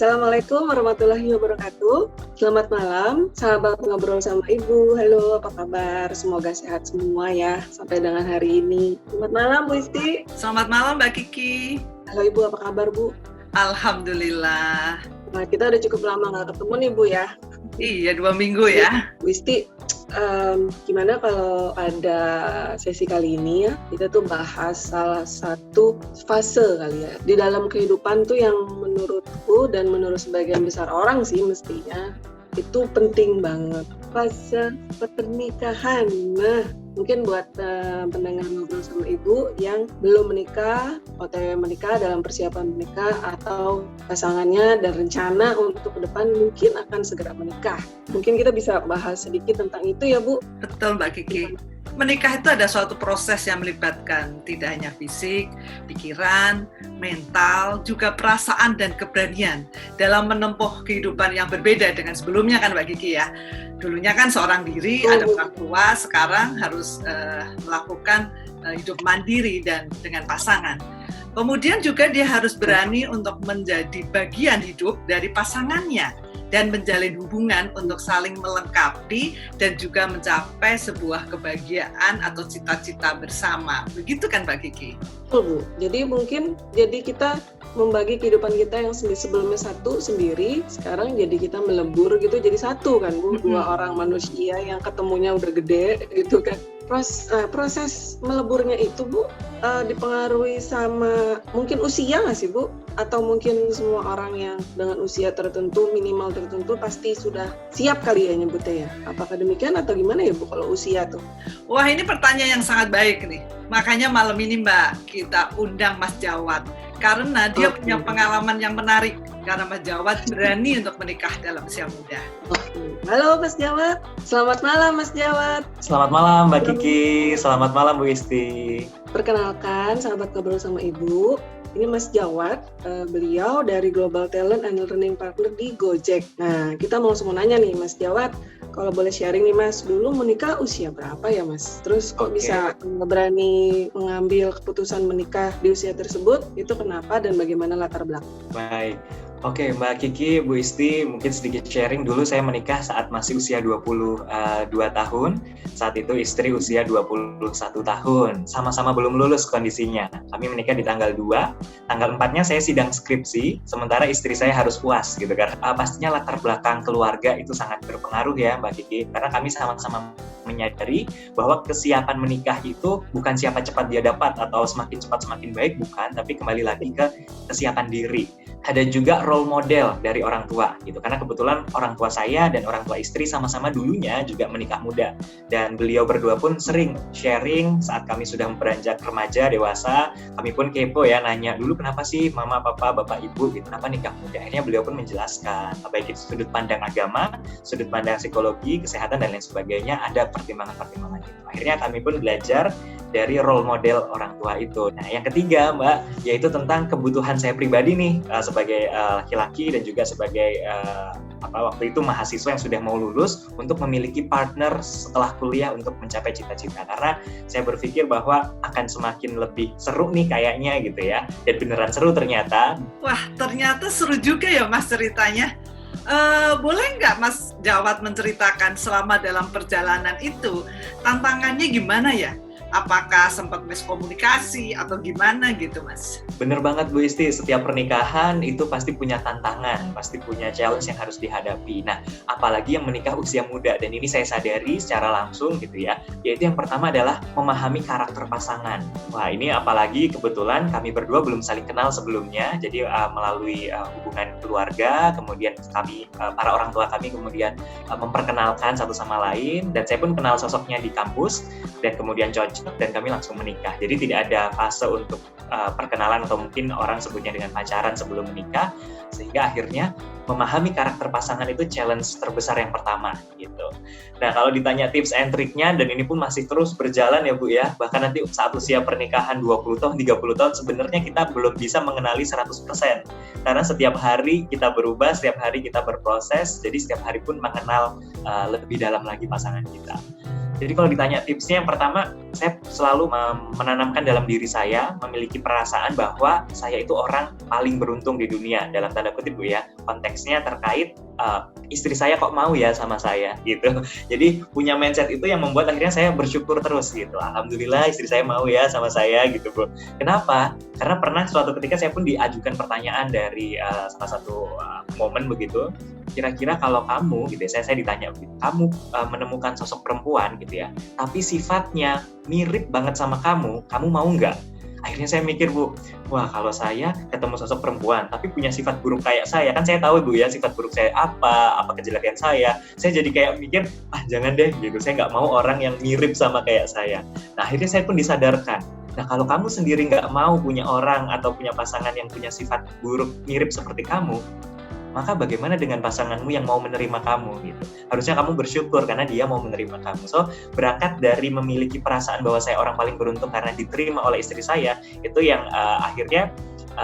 Assalamualaikum warahmatullahi wabarakatuh. Selamat malam, sahabat ngobrol sama Ibu. Halo, apa kabar? Semoga sehat semua ya sampai dengan hari ini. Selamat malam Bu Isti. Selamat malam Mbak Kiki. Halo Ibu, apa kabar Bu? Alhamdulillah. Nah, kita udah cukup lama nggak ketemu nih Bu ya. Iya, 2 minggu ya. Bu Isti, gimana kalau ada sesi kali ini ya, kita tuh bahas salah satu fase kali ya di dalam kehidupan tuh yang menurutku dan menurut sebagian besar orang sih mestinya itu penting banget, fase pernikahan. Nah, mungkin buat pendengar ngobrol sama Ibu yang belum menikah, OTW menikah, dalam persiapan menikah, atau pasangannya dan rencana untuk ke depan mungkin akan segera menikah. Mungkin kita bisa bahas sedikit tentang itu ya Bu. Betul Mbak Kiki. Menikah itu ada suatu proses yang melibatkan tidak hanya fisik, pikiran, mental, juga perasaan dan keberanian dalam menempuh kehidupan yang berbeda dengan sebelumnya kan Mbak Kiki ya. Dulunya kan seorang diri, ada orang tua, sekarang harus melakukan hidup mandiri dan dengan pasangan. Kemudian juga dia harus berani untuk menjadi bagian hidup dari pasangannya dan menjalin hubungan untuk saling melengkapi dan juga mencapai sebuah kebahagiaan atau cita-cita bersama. Begitu kan Mbak Kiki? Betul Bu. Jadi mungkin kita membagi kehidupan kita yang sebelumnya satu sendiri, sekarang jadi kita melebur gitu jadi satu kan Bu. Dua orang manusia yang ketemunya udah gede gitu kan. Proses meleburnya itu Bu dipengaruhi sama mungkin usia nggak sih Bu? Atau mungkin semua orang yang dengan usia tertentu, minimal tertentu pasti sudah siap kali ya nyebutnya ya? Apakah demikian atau gimana ya Bu kalau usia tuh? Wah, ini pertanyaan yang sangat baik nih. Makanya malam ini Mbak, kita undang Mas Jawad. Karena dia punya pengalaman yang menarik. Karena Mas Jawad berani untuk menikah dalam usia muda. Halo Mas Jawad, selamat malam Mas Jawad. Selamat malam Mbak Kiki, selamat malam Bu Isti. Perkenalkan, sahabat ngobrol sama Ibu. Ini Mas Jawad, beliau dari Global Talent and Learning Partner di Gojek. Nah, kita langsung mau nanya nih Mas Jawad, kalau boleh sharing nih Mas, dulu menikah usia berapa ya Mas? Terus kok bisa berani mengambil keputusan menikah di usia tersebut? Itu kenapa dan bagaimana latar belakang? Baik. Oke, Mbak Kiki, Bu Isti, mungkin sedikit sharing. Dulu saya menikah saat masih usia 22 tahun. Saat itu istri usia 21 tahun. Sama-sama belum lulus kondisinya. Kami menikah di tanggal 2. Tanggal 4-nya saya sidang skripsi, sementara istri saya harus UAS gitu kan. Pastinya latar belakang keluarga itu sangat berpengaruh ya Mbak Kiki. Karena kami sama-sama menyadari bahwa kesiapan menikah itu bukan siapa cepat dia dapat atau semakin cepat semakin baik, bukan. Tapi kembali lagi ke kesiapan diri. Ada juga role model dari orang tua gitu, karena kebetulan orang tua saya dan orang tua istri sama-sama dulunya juga menikah muda, dan beliau berdua pun sering sharing saat kami sudah beranjak remaja dewasa. Kami pun kepo ya, nanya dulu kenapa sih mama, papa, bapak, ibu gitu, kenapa nikah muda. Akhirnya beliau pun menjelaskan baik itu sudut pandang agama, sudut pandang psikologi, kesehatan dan lain sebagainya, ada pertimbangan-pertimbangan itu. Akhirnya kami pun belajar dari role model orang tua itu. Nah, yang ketiga Mbak, yaitu tentang kebutuhan saya pribadi nih sebagai laki-laki dan juga sebagai waktu itu mahasiswa yang sudah mau lulus, untuk memiliki partner setelah kuliah untuk mencapai cita-cita. Karena saya berpikir bahwa akan semakin lebih seru nih kayaknya gitu ya. Dan beneran seru ternyata. Wah, ternyata seru juga ya Mas ceritanya. Boleh nggak Mas Jawad menceritakan selama dalam perjalanan itu tantangannya gimana ya? Apakah sempat miskomunikasi atau gimana gitu Mas? Bener banget Bu Isti, setiap pernikahan itu pasti punya tantangan, pasti punya challenge yang harus dihadapi. Nah, apalagi yang menikah usia muda, dan ini saya sadari secara langsung gitu ya, yaitu yang pertama adalah memahami karakter pasangan. Wah, ini apalagi kebetulan kami berdua belum saling kenal sebelumnya, jadi melalui hubungan keluarga, kemudian kami, para orang tua kami kemudian memperkenalkan satu sama lain, dan saya pun kenal sosoknya di kampus, dan kemudian cocok, dan kami langsung menikah. Jadi tidak ada fase untuk perkenalan atau mungkin orang sebutnya dengan pacaran sebelum menikah, sehingga akhirnya memahami karakter pasangan itu challenge terbesar yang pertama gitu. Nah, kalau ditanya tips and triknya, dan ini pun masih terus berjalan ya Bu ya, bahkan nanti saat usia pernikahan 20 tahun, 30 tahun sebenarnya kita belum bisa mengenali 100%, karena setiap hari kita berubah, setiap hari kita berproses, jadi setiap hari pun mengenal lebih dalam lagi pasangan kita. Jadi kalau ditanya tipsnya, yang pertama, saya selalu menanamkan dalam diri saya, memiliki perasaan bahwa saya itu orang paling beruntung di dunia, dalam tanda kutip Bu ya. Konteksnya terkait istri saya kok mau ya sama saya gitu. Jadi punya mindset itu yang membuat akhirnya saya bersyukur terus gitu. Alhamdulillah istri saya mau ya sama saya gitu Bu. Kenapa? Karena pernah suatu ketika saya pun diajukan pertanyaan dari salah satu momen begitu. Kira-kira kalau kamu gitu ya, saya ditanya begitu, kamu menemukan sosok perempuan gitu ya, tapi sifatnya mirip banget sama kamu mau nggak? Akhirnya saya mikir Bu, wah kalau saya ketemu sosok perempuan tapi punya sifat buruk kayak saya, kan saya tahu Bu ya sifat buruk saya apa kejelekan saya jadi kayak mikir, jangan deh gitu, saya nggak mau orang yang mirip sama kayak saya. Nah akhirnya saya pun disadarkan, nah kalau kamu sendiri nggak mau punya orang atau punya pasangan yang punya sifat buruk mirip seperti kamu, maka bagaimana dengan pasanganmu yang mau menerima kamu gitu. Harusnya kamu bersyukur karena dia mau menerima kamu. So, berangkat dari memiliki perasaan bahwa saya orang paling beruntung karena diterima oleh istri saya, itu yang akhirnya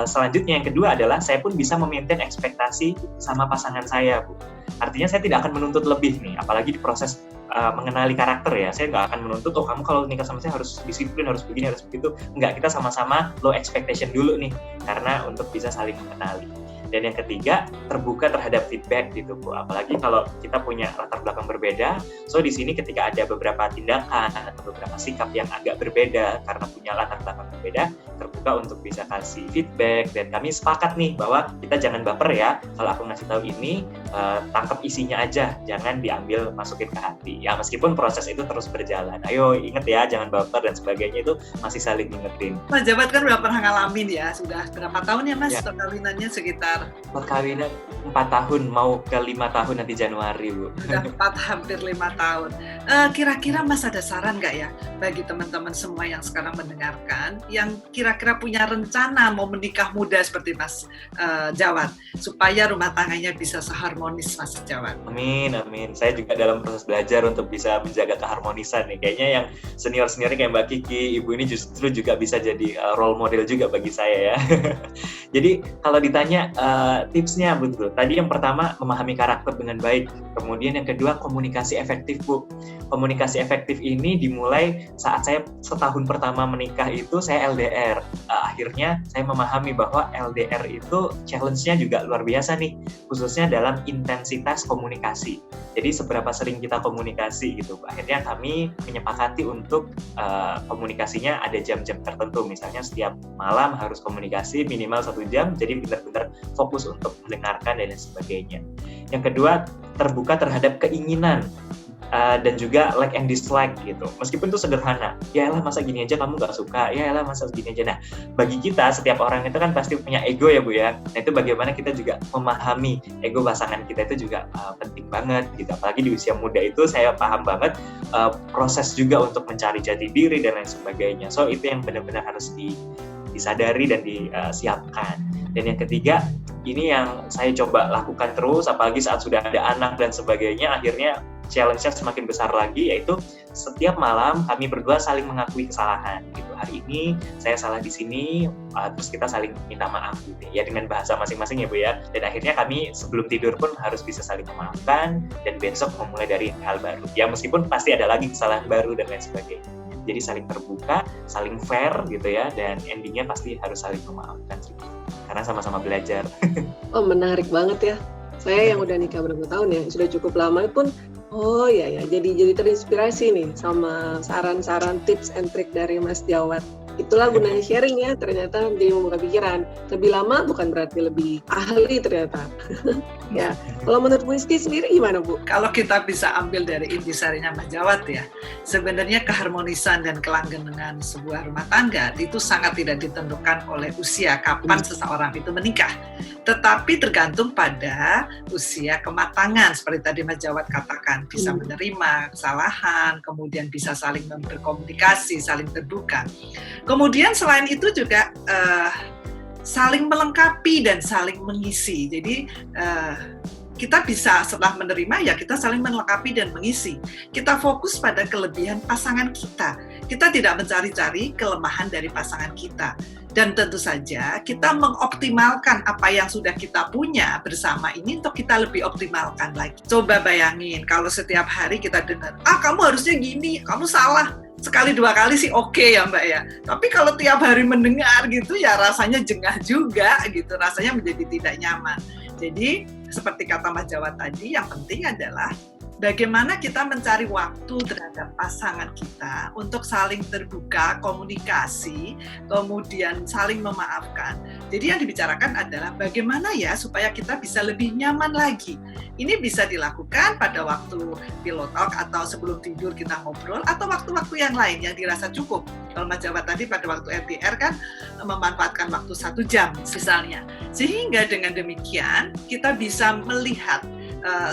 selanjutnya yang kedua adalah saya pun bisa memaintain ekspektasi sama pasangan saya, Bu. Artinya saya tidak akan menuntut lebih nih, apalagi di proses mengenali karakter ya. Saya nggak akan menuntut, kamu kalau nikah sama saya harus disiplin, harus begini, harus begitu. Enggak, kita sama-sama low expectation dulu nih, karena untuk bisa saling mengenali. Dan yang ketiga, terbuka terhadap feedback gitu Bu. Apalagi kalau kita punya latar belakang berbeda, so di sini ketika ada beberapa tindakan atau beberapa sikap yang agak berbeda karena punya latar belakang berbeda, terbuka untuk bisa kasih feedback. Dan kami sepakat nih bahwa kita jangan baper ya, kalau aku ngasih tahu ini, tangkap isinya aja, jangan diambil masukin ke hati. Ya meskipun proses itu terus berjalan. Ayo inget ya, jangan baper dan sebagainya, itu masih saling ngingetin. Mas Jawad kan udah pernah ngalamin ya, sudah berapa tahun ya Mas perkawinannya? Sekitar perkawinan 4 tahun, mau ke 5 tahun nanti Januari Bu. Udah hampir 5 tahun. Kira-kira Mas ada saran nggak ya bagi teman-teman semua yang sekarang mendengarkan, yang kira-kira punya rencana mau menikah muda seperti Mas Jawad, supaya rumah tangganya bisa seharmonis Mas Jawad? Amin. Saya juga dalam proses belajar untuk bisa menjaga keharmonisan nih. Kayaknya yang senior-seniornya kayak Mbak Kiki, Ibu ini justru juga bisa jadi role model juga bagi saya ya. Jadi kalau ditanya tipsnya betul. Tadi yang pertama memahami karakter dengan baik. Kemudian yang kedua komunikasi efektif Bu. Komunikasi efektif ini dimulai saat saya setahun pertama menikah itu saya LDR. Akhirnya saya memahami bahwa LDR itu challenge-nya juga luar biasa nih, khususnya dalam intensitas komunikasi. Jadi seberapa sering kita komunikasi gitu. Akhirnya kami menyepakati untuk komunikasinya ada jam-jam tertentu. Misalnya setiap malam harus komunikasi minimal 1 jam. Jadi benar-benar fokus untuk mendengarkan dan lain sebagainya. Yang kedua, terbuka terhadap keinginan dan juga like and dislike gitu. Meskipun itu sederhana, ya elah masa gini aja kamu gak suka, ya elah masa gini aja. Nah, bagi kita setiap orang itu kan pasti punya ego ya Bu ya. Nah itu bagaimana kita juga memahami ego pasangan kita itu juga penting banget gitu. Apalagi di usia muda itu saya paham banget proses juga untuk mencari jati diri dan lain sebagainya. So itu yang benar-benar harus disadari dan disiapkan. Dan yang ketiga, ini yang saya coba lakukan terus, apalagi saat sudah ada anak dan sebagainya, akhirnya challenge-nya semakin besar lagi, yaitu setiap malam kami berdua saling mengakui kesalahan. Gitu. Hari ini saya salah di sini, terus kita saling minta maaf gitu ya, dengan bahasa masing-masing ya Bu ya. Dan akhirnya kami sebelum tidur pun harus bisa saling memaafkan, dan besok memulai dari hal baru. Ya meskipun pasti ada lagi kesalahan baru dan lain sebagainya. Jadi saling terbuka, saling fair gitu ya, dan endingnya pasti harus saling memaafkan sih. Karena sama-sama belajar. Oh menarik banget ya. Saya yang udah nikah berapa tahun ya, sudah cukup lama pun, oh ya jadi terinspirasi nih sama saran-saran tips and trick dari Mas Jawad. Itulah gunanya sharing ya, ternyata jadi membuka pikiran. Lebih lama bukan berarti lebih ahli ternyata. Ya, kalau menurut Bu Isti sendiri gimana Bu? Kalau kita bisa ambil dari intisarinya Mas Jawad ya, sebenarnya keharmonisan dan kelanggengan sebuah rumah tangga itu sangat tidak ditentukan oleh usia kapan seseorang itu menikah. Tetapi tergantung pada usia kematangan, seperti tadi Mas Jawad katakan, bisa menerima kesalahan, kemudian bisa saling berkomunikasi, saling terbuka. Kemudian selain itu juga saling melengkapi dan saling mengisi. Jadi kita bisa setelah menerima ya kita saling melengkapi dan mengisi. Kita fokus pada kelebihan pasangan kita. Kita tidak mencari-cari kelemahan dari pasangan kita. Dan tentu saja kita mengoptimalkan apa yang sudah kita punya bersama ini untuk kita lebih optimalkan lagi. Coba bayangin kalau setiap hari kita dengar, kamu harusnya gini, kamu salah. Sekali dua kali sih oke ya Mbak ya. Tapi kalau tiap hari mendengar gitu ya rasanya jengah juga gitu, rasanya menjadi tidak nyaman. Jadi seperti kata Mas Jawa tadi, yang penting adalah bagaimana kita mencari waktu terhadap pasangan kita untuk saling terbuka, komunikasi, kemudian saling memaafkan. Jadi yang dibicarakan adalah bagaimana ya supaya kita bisa lebih nyaman lagi. Ini bisa dilakukan pada waktu pillow talk atau sebelum tidur kita ngobrol, atau waktu-waktu yang lain yang dirasa cukup. Kalau Mas Jawa tadi pada waktu LDR kan memanfaatkan waktu 1 jam misalnya. Sehingga dengan demikian kita bisa melihat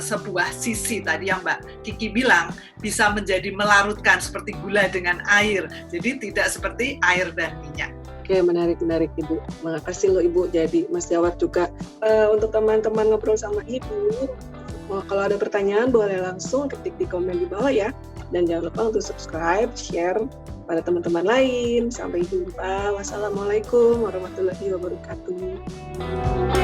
sebuah sisi tadi yang Mbak Kiki bilang bisa menjadi melarutkan seperti gula dengan air, jadi tidak seperti air dan minyak. Oke, menarik Ibu. Makasih loh Ibu. Jadi Mas jawab juga. Untuk teman-teman ngobrol sama Ibu, kalau ada pertanyaan boleh langsung ketik di komen di bawah ya. Dan jangan lupa untuk subscribe, share pada teman-teman lain. Sampai jumpa. Wassalamualaikum warahmatullahi wabarakatuh.